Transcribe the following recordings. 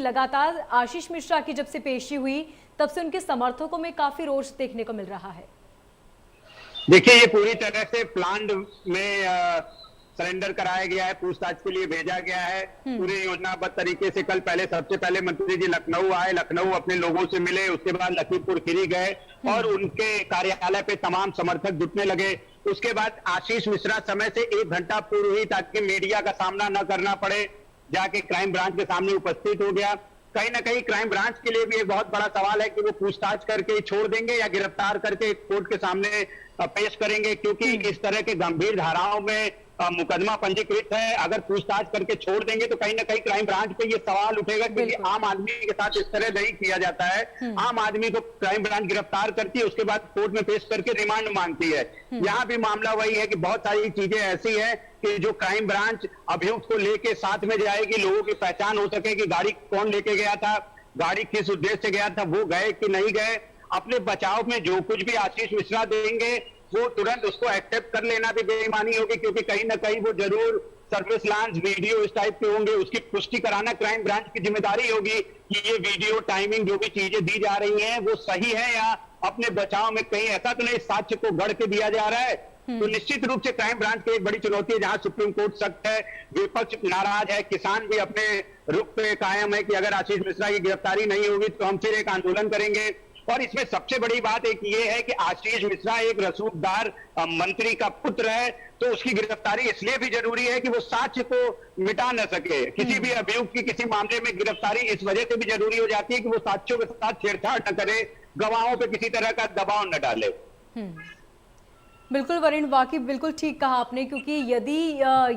लगातार आशीष मिश्रा की जब से पेशी हुई तब से उनके समर्थकों में काफी रोष देखने को मिल रहा है। देखिए, ये पूरी तरह से प्लान्ड में सरेंडर कराया गया है, पूछताछ के लिए भेजा गया है पूरी योजनाबद्ध तरीके से। कल सबसे पहले मंत्री जी लखनऊ आए, लखनऊ अपने लोगों से मिले, उसके बाद लखीमपुर खीरी गए और उनके कार्यालय पे तमाम समर्थक जुटने लगे। उसके बाद आशीष मिश्रा समय से 1 घंटा पूर्व ही, ताकि मीडिया का सामना न करना पड़े, जाके क्राइम ब्रांच के सामने उपस्थित हो गया। कहीं ना कहीं क्राइम ब्रांच के लिए भी एक बहुत बड़ा सवाल है कि वो पूछताछ करके छोड़ देंगे या गिरफ्तार करके कोर्ट के सामने पेश करेंगे, क्योंकि इस तरह के गंभीर धाराओं में मुकदमा पंजीकृत है। अगर पूछताछ करके छोड़ देंगे तो कहीं ना कहीं क्राइम ब्रांच पे ये सवाल उठेगा, क्योंकि आम आदमी के साथ इस तरह नहीं किया जाता है। आम आदमी को क्राइम ब्रांच गिरफ्तार करती है, उसके बाद कोर्ट में पेश करके रिमांड मांगती है। यहाँ भी मामला वही है कि बहुत सारी चीजें ऐसी है कि जो क्राइम ब्रांच अभियुक्त को लेके साथ में जाएगी, लोगों की पहचान हो सके कि गाड़ी कौन लेके गया था, गाड़ी किस उद्देश्य से गया था, वो गए कि नहीं गए। अपने बचाव में जो कुछ भी आशीष मिश्रा देंगे वो तुरंत उसको एक्सेप्ट कर लेना भी बेईमानी होगी, क्योंकि कहीं ना कहीं वो जरूर सर्विस लांच वीडियो इस टाइप के होंगे, उसकी पुष्टि कराना क्राइम ब्रांच की जिम्मेदारी होगी कि ये वीडियो, टाइमिंग, जो भी चीजें दी जा रही हैं वो सही है या अपने बचाव में कहीं ऐसा तो नहीं साक्ष्य को गढ़ के दिया जा रहा है। तो निश्चित रूप से क्राइम ब्रांच की एक बड़ी चुनौती है, जहां सुप्रीम कोर्ट सख्त है, विपक्ष नाराज है, किसान भी अपने रुख पे कायम है कि अगर आशीष मिश्रा की गिरफ्तारी नहीं होगी तो हम फिर एक आंदोलन करेंगे। और इसमें सबसे बड़ी बात एक ये है कि आशीष मिश्रा एक रसूखदार मंत्री का पुत्र है, तो उसकी गिरफ्तारी इसलिए भी जरूरी है कि वो साक्ष्य को मिटा न सके। किसी भी अभियुक्त की किसी मामले में गिरफ्तारी इस वजह से भी जरूरी हो जाती है कि वो साक्ष्यों के साथ छेड़छाड़ न करे, गवाहों पे किसी तरह का दबाव न डाले। बिल्कुल वरुण, वाकई बिल्कुल ठीक कहा आपने, क्योंकि यदि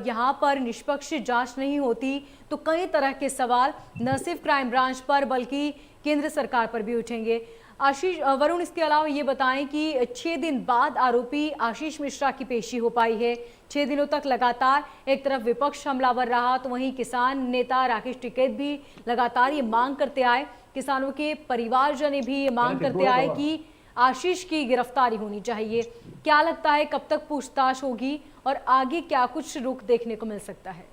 यहाँ पर निष्पक्ष जांच नहीं होती तो कई तरह के सवाल न सिर्फ क्राइम ब्रांच पर बल्कि केंद्र सरकार पर भी उठेंगे। आशीष, वरुण, इसके अलावा ये बताएं कि 6 दिन बाद आरोपी आशीष मिश्रा की पेशी हो पाई है। 6 दिनों तक लगातार एक तरफ विपक्ष हमलावर रहा तो वहीं किसान नेता राकेश टिकैत भी लगातार ये मांग करते आए, किसानों के परिवारजन भी ये मांग करते आए कि आशीष की गिरफ्तारी होनी चाहिए। क्या लगता है कब तक पूछताछ होगी और आगे क्या कुछ रुख देखने को मिल सकता है?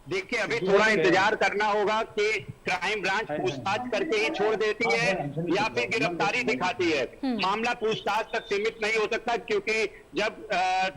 देखिए, अभी थोड़ा इंतजार करना होगा कि क्राइम ब्रांच पूछताछ करके ही छोड़ देती है या फिर गिरफ्तारी दिखाती है। मामला पूछताछ तक सीमित नहीं हो सकता, क्योंकि जब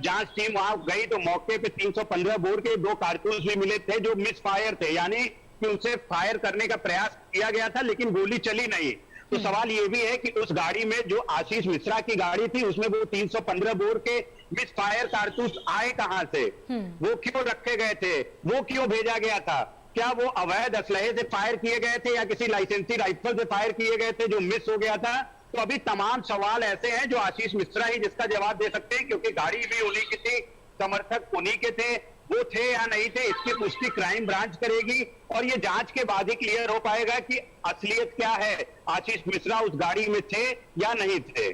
जांच टीम वहां गई तो मौके पे 315 बोर के 2 कारतूस भी मिले थे जो मिस फायर थे, यानी कि उनसे फायर करने का प्रयास किया गया था लेकिन गोली चली नहीं। तो सवाल ये भी है कि उस गाड़ी में, जो आशीष मिश्रा की गाड़ी थी, उसमें वो 315 बोर के मिस फायर कारतूस आए कहां से, वो क्यों रखे गए थे, वो क्यों भेजा गया था, क्या वो अवैध असलहे से फायर किए गए थे या किसी लाइसेंसी राइफल से फायर किए गए थे जो मिस हो गया था। तो अभी तमाम सवाल ऐसे हैं जो आशीष मिश्रा ही जिसका जवाब दे सकते हैं, क्योंकि गाड़ी भी उन्हीं की थी, समर्थक उन्हीं के थे, वो थे या नहीं थे इसकी पुष्टि क्राइम ब्रांच करेगी और ये जांच के बाद ही क्लियर हो पाएगा कि असलियत क्या है, आशीष मिश्रा उस गाड़ी में थे या नहीं थे।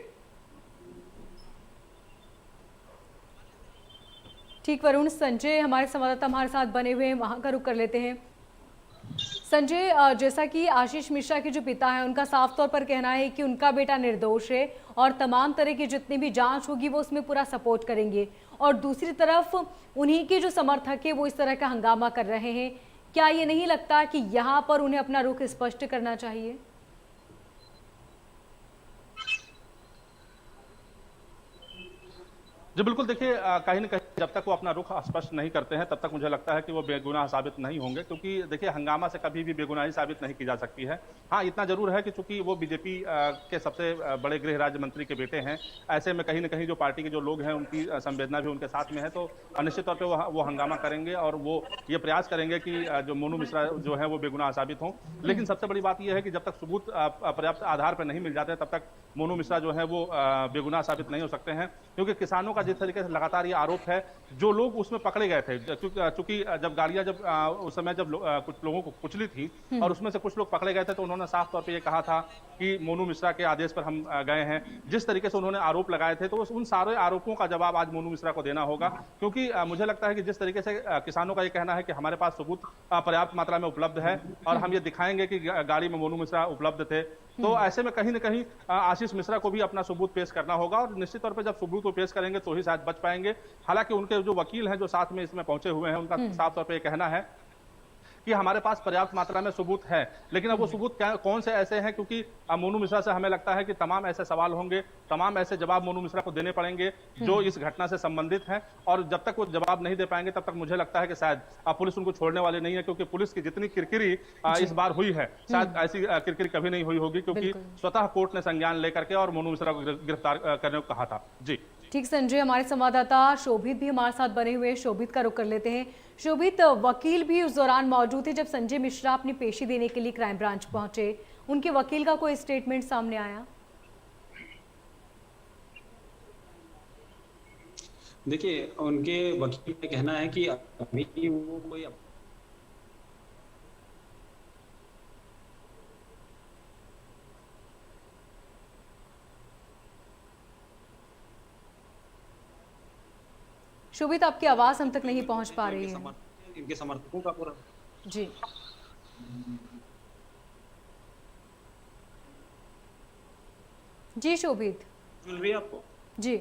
ठीक वरुण, संजय हमारे संवाददाता हमारे साथ बने हुए हैं, वहां का रुख कर लेते हैं। संजय, जैसा कि आशीष मिश्रा के जो पिता हैं उनका साफ तौर पर कहना है कि उनका बेटा निर्दोष है और तमाम तरह की जितनी भी जांच होगी वो उसमें पूरा सपोर्ट करेंगे, और दूसरी तरफ उन्हीं के जो समर्थक है वो इस तरह का हंगामा कर रहे हैं। क्या ये नहीं लगता कि यहाँ पर उन्हें अपना रुख स्पष्ट करना चाहिए? जी बिल्कुल, देखिए कहीं न कहीं जब तक वो अपना रुख स्पष्ट नहीं करते हैं तब तक मुझे लगता है कि वो बेगुनाह साबित नहीं होंगे, क्योंकि देखिए हंगामा से कभी भी बेगुनाही साबित नहीं की जा सकती है। हाँ, इतना जरूर है कि चूंकि वो बीजेपी के सबसे बड़े गृह राज्य मंत्री के बेटे हैं, ऐसे में कहीं न कहीं जो पार्टी के जो लोग हैं उनकी संवेदना भी उनके साथ में है, तो निश्चित तौर पर वो हंगामा करेंगे और वो ये प्रयास करेंगे कि जो मोनू मिश्रा जो है वो बेगुनाह साबित हों। लेकिन सबसे बड़ी बात यह है कि जब तक सबूत पर्याप्त आधार पर नहीं मिल जाते तब तक मोनू मिश्रा जो है वो बेगुनाह साबित नहीं हो सकते हैं, क्योंकि किसानों का जिस तरीके से लगातार ये आरोप है, जो लोग उसमें पकड़े गए थे, चूंकि जब गाड़ियां उस समय जब कुछ लोगों को कुचली थी और उसमें से कुछ लोग पकड़े गए थे, तो उन्होंने साफ तौर पे ये कहा था कि मोनू मिश्रा के आदेश पर हम गए हैं। जिस तरीके से उन्होंने आरोप लगाए थे, तो उन सारे आरोपों का जवाब आज मोनू मिश्रा को देना होगा, क्योंकि मुझे लगता है कि जिस तरीके से किसानों का ये कहना है कि हमारे पास सबूत पर्याप्त मात्रा में उपलब्ध है और हम ये दिखाएंगे कि गाड़ी में मोनू मिश्रा उपलब्ध थे, तो ऐसे में कहीं न कहीं आशीष मिश्रा को भी अपना सबूत पेश करना होगा और निश्चित तौर पर जब सबूत को पेश करेंगे तो ही शायद बच पाएंगे। हालांकि उनके जो वकील हैं जो साथ में इसमें पहुंचे हुए हैं, उनका साफ तौर पर यह कहना है कि हमारे पास पर्याप्त मात्रा में सबूत है, लेकिन अब वो सबूत कौन से ऐसे हैं, क्योंकि मोनू मिश्रा से हमें लगता है कि तमाम ऐसे सवाल होंगे, तमाम ऐसे जवाब मोनू मिश्रा को देने पड़ेंगे जो इस घटना से संबंधित हैं, और जब तक वो जवाब नहीं दे पाएंगे तब तक मुझे लगता है कि शायद पुलिस उनको छोड़ने वाली नहीं है, क्योंकि पुलिस की जितनी किरकिरी इस बार हुई है शायद ऐसी किरकिरी कभी नहीं हुई होगी, क्योंकि स्वतः कोर्ट ने संज्ञान लेकर के और मोनू मिश्रा को गिरफ्तार करने को कहा था। जी ठीक संजय, हमारे संवाददाता शोभित भी हमारे साथ बने हुए हैं, शोभित का रुख कर लेते हैं। शोभित, वकील भी उस दौरान मौजूद थे जब संजय मिश्रा अपनी पेशी देने के लिए क्राइम ब्रांच पहुंचे, उनके वकील का कोई स्टेटमेंट सामने आया? देखिए, उनके वकील का कहना है कि अभी वो कोई शोभित, आपकी आवाज हम तक नहीं पहुंच पा रही है। इनके समर्थकों का पूरा जी जी शोभित मिल रही है आपको? जी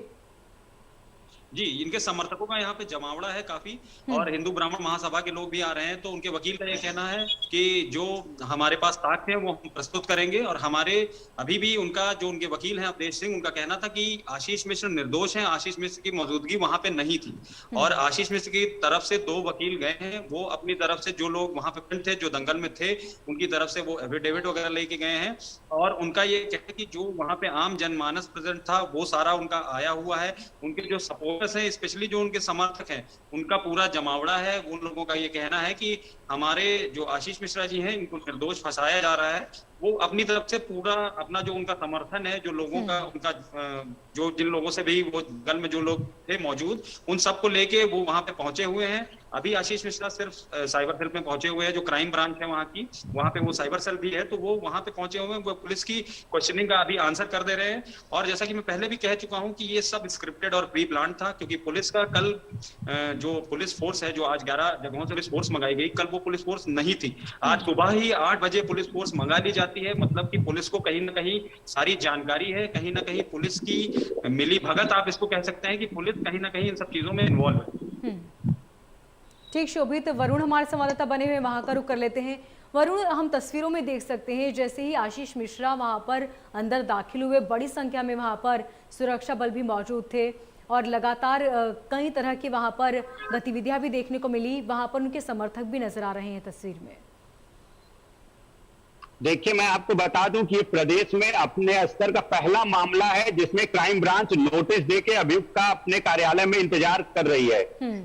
जी, इनके समर्थकों का यहाँ पे जमावड़ा है काफी, और हिंदू ब्राह्मण महासभा के लोग भी आ रहे हैं। तो उनके वकील का ये कहना है कि जो हमारे पास साक्ष्य है वो हम प्रस्तुत करेंगे, और हमारे अभी भी उनका जो उनके वकील हैं अवधेश सिंह, उनका कहना था कि आशीष मिश्र निर्दोष हैं, आशीष मिश्र की मौजूदगी वहां पे नहीं थी। और आशीष मिश्र की तरफ से 2 वकील गए हैं, वो अपनी तरफ से जो लोग वहां पे थे, जो दंगल में थे, उनकी तरफ से वो एफिडेविट वगैरह लेके गए हैं। और उनका ये कहना है कि जो वहां पे आम जनमानस प्रेजेंट था वो सारा उनका आया हुआ है। उनके जो सपोर्टर्स हैं, स्पेशली जो उनके समर्थक हैं, उनका पूरा जमावड़ा है। उन लोगों का ये कहना है कि हमारे जो आशीष मिश्रा जी हैं, इनको निर्दोष फंसाया जा रहा है। वो अपनी तरफ से पूरा अपना जो उनका समर्थन है, जो लोगों का उनका जो जिन लोगों से भी वो दल में जो लोग थे मौजूद, उन सबको लेके वो वहां पे पहुंचे हुए हैं। अभी आशीष मिश्रा सिर्फ साइबर सेल में पहुंचे हुए हैं, जो क्राइम ब्रांच है वहां की, वहां पे वो साइबर सेल भी है, तो वो वहां पे पहुंचे हुए हैं। वो पुलिस की क्वेश्चनिंग का अभी आंसर कर दे रहे हैं। और जैसा कि मैं पहले भी कह चुका हूं कि ये सब स्क्रिप्टेड और प्री प्लान था, क्योंकि पुलिस का कल जो पुलिस फोर्स है, जो आज 11 जगहों से पुलिस फोर्स मंगाई गई, कल वो पुलिस फोर्स नहीं थी। आज सुबह ही 8 बजे पुलिस फोर्स मंगा ली जाती है। मतलब कि पुलिस को कहीं ना कहीं सारी जानकारी है, कहीं ना कहीं पुलिस की मिली भगत आप इसको कह सकते हैं कि पुलिस कहीं ना कहीं इन सब चीजों में इन्वॉल्व है। ठीक शोभित, वरुण हमारे संवाददाता बने हुए, वहां का रुख कर लेते हैं। वरुण, हम तस्वीरों में देख सकते हैं जैसे ही आशीष मिश्रा वहां पर अंदर दाखिल हुए, बड़ी संख्या में वहां पर सुरक्षा बल भी मौजूद थे और लगातार कई तरह की वहां पर गतिविधियां भी देखने को मिली। वहां पर उनके समर्थक भी नजर आ रहे हैं तस्वीर में। देखिए, मैं आपको बता दूं कि ये प्रदेश में अपने स्तर का पहला मामला है जिसमें क्राइम ब्रांच नोटिस देके अभियुक्त का अपने कार्यालय में इंतजार कर रही है।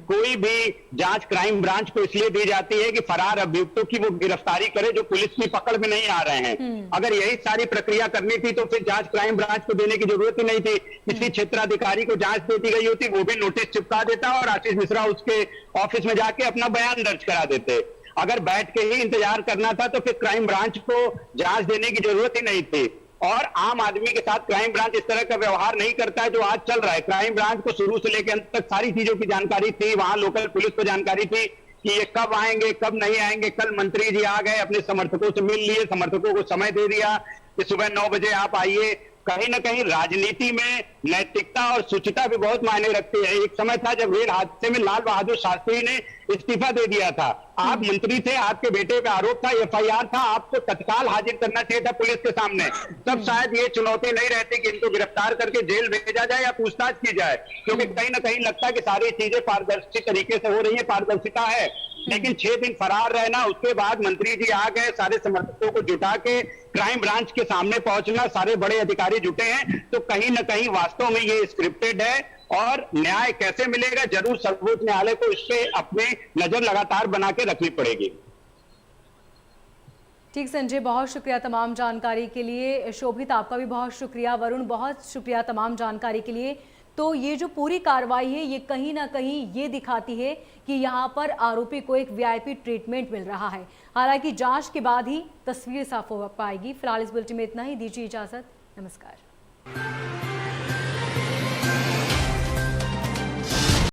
कोई भी जांच क्राइम ब्रांच को इसलिए दी जाती है कि फरार अभियुक्तों की वो गिरफ्तारी करे जो पुलिस की पकड़ में नहीं आ रहे हैं। अगर यही सारी प्रक्रिया करनी थी तो फिर जांच क्राइम ब्रांच को देने की जरूरत ही नहीं थी। किसी क्षेत्राधिकारी को जांच देती गई होती, वो भी नोटिस चिपका देता और आशीष मिश्रा उसके ऑफिस में जाके अपना बयान दर्ज करा देते। अगर बैठ के ही इंतजार करना था तो फिर क्राइम ब्रांच को जांच देने की जरूरत ही नहीं थी। और आम आदमी के साथ क्राइम ब्रांच इस तरह का व्यवहार नहीं करता है जो आज चल रहा है। क्राइम ब्रांच को शुरू से लेकर अंत तक सारी चीजों की जानकारी थी। वहां लोकल पुलिस को जानकारी थी कि ये कब आएंगे, कब नहीं आएंगे। कल मंत्री जी आ गए, अपने समर्थकों से मिल लिए, समर्थकों को समय दे दिया कि सुबह 9 बजे आप आइए। कहीं ना कहीं राजनीति में नैतिकता और शुचिता भी बहुत मायने रखती है। एक समय था जब रेल हादसे में लाल बहादुर शास्त्री ने इस्तीफा दे दिया था। आप मंत्री थे, आपके बेटे पे आरोप था, एफआईआर था, आपको तत्काल हाजिर करना चाहिए था पुलिस के सामने। तब शायद ये चुनौती नहीं रहती कि इनको गिरफ्तार करके जेल भेजा जाए या पूछताछ की जाए, क्योंकि कहीं ना कहीं लगता है कि सारी चीजें पारदर्शी तरीके से हो रही है, पारदर्शिता है। लेकिन 6 दिन फरार रहना, उसके बाद मंत्री जी आ गए, सारे समर्थकों को जुटा के क्राइम ब्रांच के सामने पहुंचना, सारे बड़े अधिकारी जुटे हैं, तो कहीं ना कहीं वास्तव में ये स्क्रिप्टेड है। और न्याय कैसे मिलेगा, जरूर सर्वोच्च न्यायालय को इस पे अपनी नजर लगातार बना के रखनी पड़ेगी। ठीक संजय, बहुत शुक्रिया तमाम जानकारी के लिए। शोभित, आपका भी बहुत शुक्रिया। वरुण, बहुत शुक्रिया तमाम जानकारी के लिए। तो ये जो पूरी कार्रवाई है ये कहीं ना कहीं ये दिखाती है कि यहाँ पर आरोपी को एक वीआईपी ट्रीटमेंट मिल रहा है। हालांकि जांच के बाद ही तस्वीर साफ हो पाएगी। फिलहाल इस बुलेटिन में इतना ही, दीजिए इजाजत, नमस्कार।